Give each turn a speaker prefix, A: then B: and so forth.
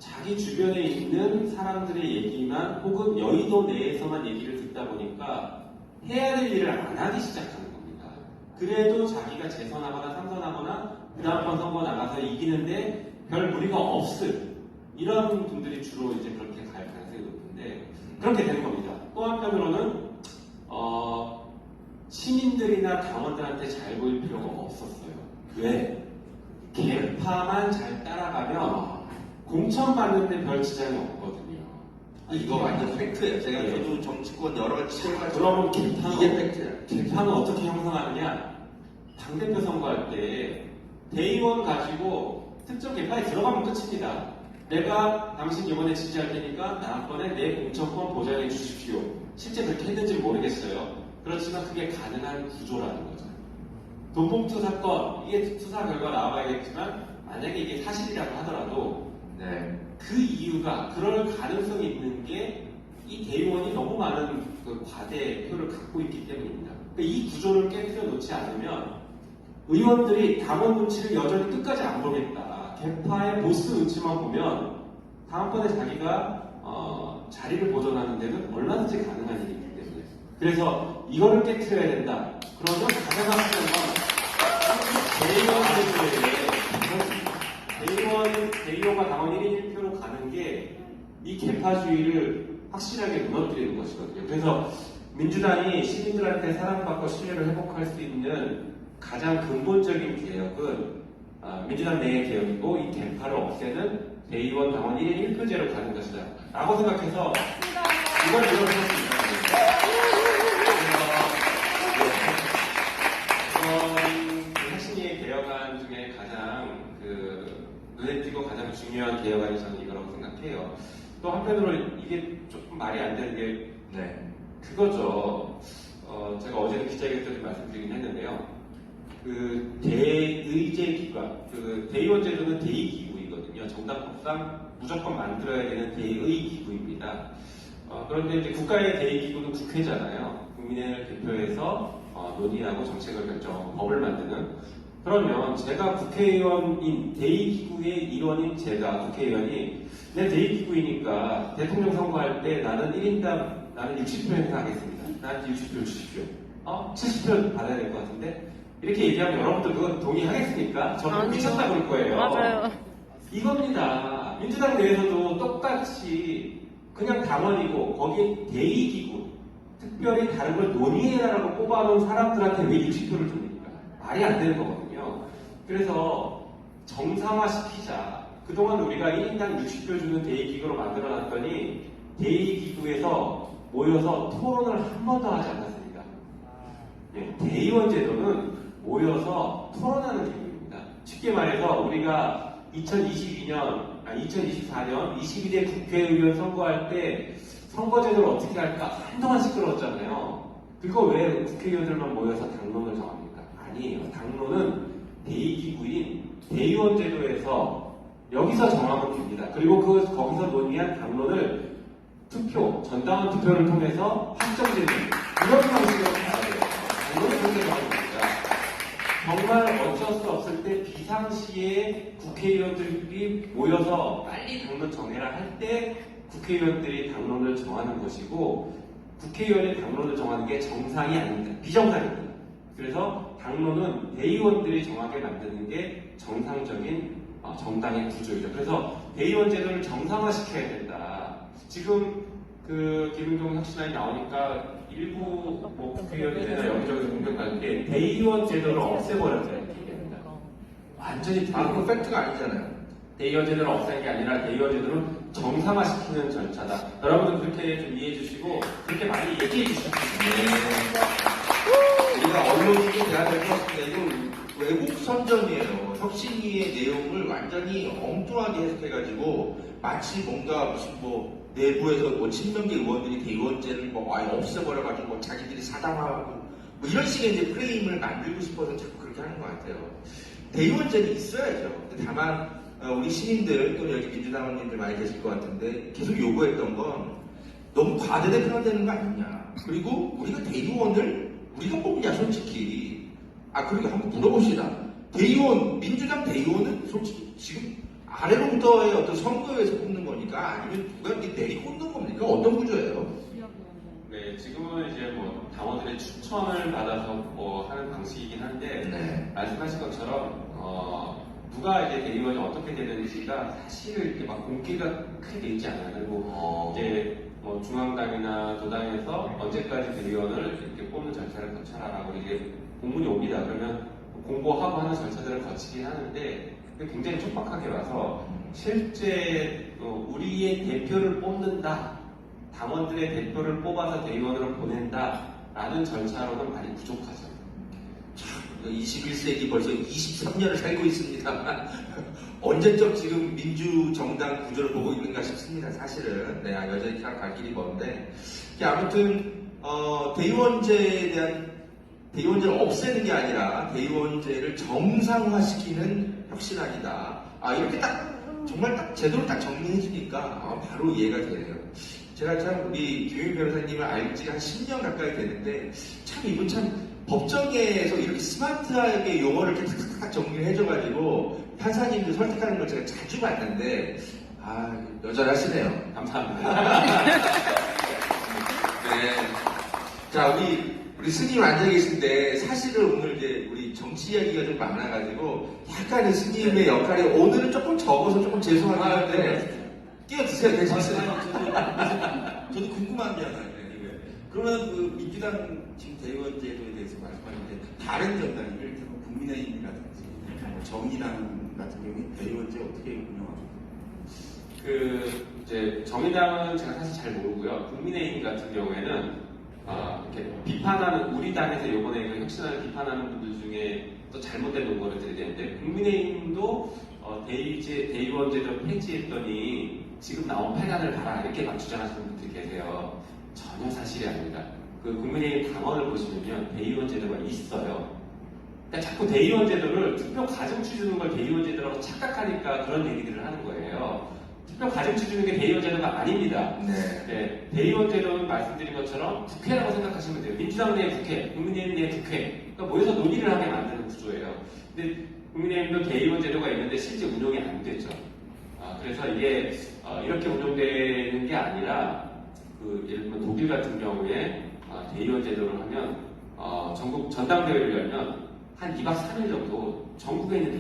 A: 자기 주변에 있는 사람들의 얘기만 혹은 여의도 내에서만 얘기를 듣다 보니까 해야 될 일을 안 하기 시작하는 겁니다. 그래도 자기가 재선하거나 삼선하거나 그 다음번 선거 나가서 이기는데 별 무리가 없을 이런 분들이 주로 이제 그렇게 갈 가능성이 높은데 그렇게 되는 겁니다. 또 한편으로는 시민들이나 당원들한테 잘 보일 필요가 없었어요. 왜? 개파만 잘 따라가면 공천받는데 별 지장이 없거든요.
B: 이거 완전 팩트예요. 제가
A: 예.
B: 저도 정치권 여러 가지 체험할
A: 그러면
B: 이게 팩트예요.
A: 개파는 어떻게 형성하느냐? 당대표 선거할 때 대의원 가지고 특정 개파에 들어가면 끝입니다. 내가 당신 이번에 지지할 테니까 다음번에 내 공천권 보장해 주십시오. 실제 그렇게 했는지 모르겠어요. 그렇지만 그게 가능한 구조라는 거죠. 돈봉투 사건, 이게 수사 결과 나와봐야겠지만 만약에 이게 사실이라고 하더라도
B: 네.
A: 그 이유가 그럴 가능성이 있는 게 이 대의원이 너무 많은 그 과대 표를 갖고 있기 때문입니다. 그러니까 이 구조를 깨뜨려 놓지 않으면 의원들이 당원 눈치를 여전히 끝까지 안 보겠다. 개파의 보스 눈치만 보면 다음번에 자기가 자리를 보존하는 데는 얼마든지 가능한 일이기 때문에 그래서 이거를 깨뜨려야 된다. 그러면 가장 중요한 건 대의원과 당원 1인 1표로 가는 게 이 개파주의를 확실하게 무너뜨리는 것이거든요. 그래서 민주당이 시민들한테 사랑받고 신뢰를 회복할 수 있는 가장 근본적인 개혁은 민주당 내의 개혁이고 이 개파를 없애는 대의원 당원 1인 1표제로 가는 것이다 라고 생각해서 이걸 이뤄냈습니다. 혁신위의 개혁안 중에 가장 눈에 띄고 가장 중요한 개혁안이 저는 이거라고 생각해요. 또 한편으로 이게 조금 말이 안 되는 게 그거죠. 제가 어제도 기자회견에서 말씀드리긴 했는데요. 그 대의제 기관, 그 대의원 제도는 대의기구이거든요. 정당법상 무조건 만들어야 되는 대의기구입니다. 그런데 이제 국가의 대의기구는 국회잖아요. 국민을 대표해서 논의하고 정책을 결정하고 법을 만드는. 그러면 제가 국회의원인 대의기구의 일원인 제가 국회의원이 내 대의기구이니까 대통령 선거할 때 나는 1인당 나는 60표 행사하겠습니다. 나한테 60표를 주십시오. 70표 받아야 될 것 같은데 이렇게 얘기하면 여러분들 그건 동의하겠습니까? 저는 미쳤다 그럴 거예요.
C: 맞아요.
A: 이겁니다. 민주당 내에서도 똑같이 그냥 당원이고 거기에 대의기구 특별히 다른 걸 논의해라라고 뽑아놓은 사람들한테 왜 60표를 줍니까? 말이 안 되는 거거든요. 그래서 정상화시키자. 그동안 우리가 1인당 60표 주는 대의기구로 만들어놨더니 대의기구에서 모여서 토론을 한 번도 하지 않았습니다. 대의원 제도는 모여서 토론하는 기구입니다. 쉽게 말해서 우리가 2024년 22대 국회의원 선거할 때 선거제도를 어떻게 할까 한동안 시끄러웠잖아요. 그거 왜 국회의원들만 모여서 당론을 정합니까? 아니에요. 당론은 대의기구인 대의원 제도에서 여기서 정하면 됩니다. 그리고 거기서 논의한 당론을 투표, 전당원 투표를 통해서 확정되는 이런 방식으로 가야 돼요. 당론을 그렇게 정하는 겁니다. 정말 어쩔 수 없을 때 비상시에 국회의원들이 모여서 빨리 당론 정해라 할 때 국회의원들이 당론을 정하는 것이고 국회의원이 당론을 정하는 게 정상이 아닙니다. 비정상입니다. 그래서 당론은 대의원들이 정하게 만드는 게 정상적인 정당의 구조이죠. 그래서 대의원 제도를 정상화시켜야 된다. 지금 그 김은경 혁신안이 나오니까 일부 국회의원이나 여기저기서 공격할 때 대의원 제도를 없애버렸다는 얘기입니다. 완전히
B: 그 팩트가 아니잖아요.
A: 대의원 제도를 없애는 게 아니라 대의원 제도를 정상화시키는 절차다. 여러분들 그렇게 좀 이해해 주시고 그렇게 많이 얘기해 주시면 좋겠습니다.
B: 우리가 언론이 돼야 될 것 같은데 이거 외국 선전이에요. 혁신위의 내용을 완전히 엉뚱하게 해석해가지고 마치 뭔가 무슨 내부에서 친명계 의원들이 대의원제를 아예 없애버려가지고 자기들이 사당하고 이런 식의 이제 프레임을 만들고 싶어서 자꾸 그렇게 하는 것 같아요. 대의원제는 있어야죠. 근데 다만 우리 시민들 또는 여기 민주당원님들 많이 계실 것 같은데 계속 요구했던 건 너무 과대된 표현되는 거 아니냐. 그리고 우리가 대의원을 우리가 뽑냐 솔직히. 그리고 한번 물어봅시다. 대의원, 민주당 대의원은 솔직히 지금 아래로부터의 어떤 선거에서 뽑는 겁니까? 아니면 누가 이렇게 내리고 꽂는 겁니까? 어떤 구조예요?
A: 네, 지금은 이제 뭐 당원들의 추천을 받아서 뭐 하는 방식이긴 한데
B: 네.
A: 말씀하신 것처럼 누가 이제 대의원이 어떻게 되는지가 사실 이렇게 막 공개가 크게 돼 있지 않아요. 그리고 이제 뭐 중앙당이나 도당에서 언제까지 대의원을 이렇게 뽑는 절차를 거쳐라라고 이게 공문이 옵니다. 그러면 공고하고 하는 절차들을 거치긴 하는데 그게 굉장히 촉박하게 와서 실제 우리의 대표를 뽑는다, 당원들의 대표를 뽑아서 대의원으로 보낸다라는 절차로는 많이 부족하죠.
B: 21세기 벌써 23년을 살고 있습니다만 언제적 지금 민주정당 구조를 보고 있는가 싶습니다. 사실은 네, 여전히 갈 길이 먼데 아무튼 대의원제에 대한 대의원제를 없애는 게 아니라 대의원제를 정상화시키는 혁신안이다. 이렇게 딱 정말 딱 제대로 딱 정리해 주니까 바로 이해가 되네요. 제가 참 우리 김용민 변호사님을 알고 지가 한 10년 가까이 되는데 참 이분 참 법정에서 이렇게 스마트하게 용어를 이렇게 탁탁탁 정리를 해줘가지고 판사님도 설득하는 걸 제가 자주 봤는데 여전하시네요.
A: 감사합니다.
B: 네. 자 우리 스님 앉아 계신데 사실은 오늘 이제 우리 정치 이야기가 좀 많아가지고 약간의 스님의 역할이 오늘은 조금 적어서 조금 죄송하긴 한데 끼어드세요. 괜찮습니다.
C: 저도 궁금한 게 하나 있어요. 그러면 그 민주당 지금 대의원제도에 대해서 말씀하셨는데 다른 정당, 이를테면 국민의힘이라든지 정의당 같은 경우에 대의원제 어떻게 운영합니까?
A: 이제 정의당은 제가 사실 잘 모르고요. 국민의힘 같은 경우에는 이렇게 비판하는 우리 당에서 이번에 그 혁신안을 비판하는 분들 중에 또 잘못된 논거를 드리는데 국민의힘도 대의원제도 폐지했더니 지금 나온 폐단을 봐라 이렇게 막 주장하시는 분들이 계세요. 전혀 사실이 아닙니다. 그 국민의힘 당원을 보시면요 대의원 제도가 있어요. 그러니까 자꾸 대의원 제도를 투표 가중치 주는 걸 대의원 제도라고 착각하니까 그런 얘기들을 하는 거예요. 투표 가중치 주는 게 대의원 제도가 아닙니다. 네, 대의원 제도는 말씀드린 것처럼 국회라고 생각하시면 돼요. 민주당 내 국회, 국민의힘 내 국회. 그러니까 모여서 논의를 하게 만드는 구조예요. 근데 국민의힘도 대의원 제도가 있는데 실제 운영이 안 되죠. 그래서 이게 이렇게 운영되는 게 아니라 예를 들면 독일 같은 경우에 대의원 제도를 하면 전국 전당대회를 열면 한 2박 3일 정도 전국에 있는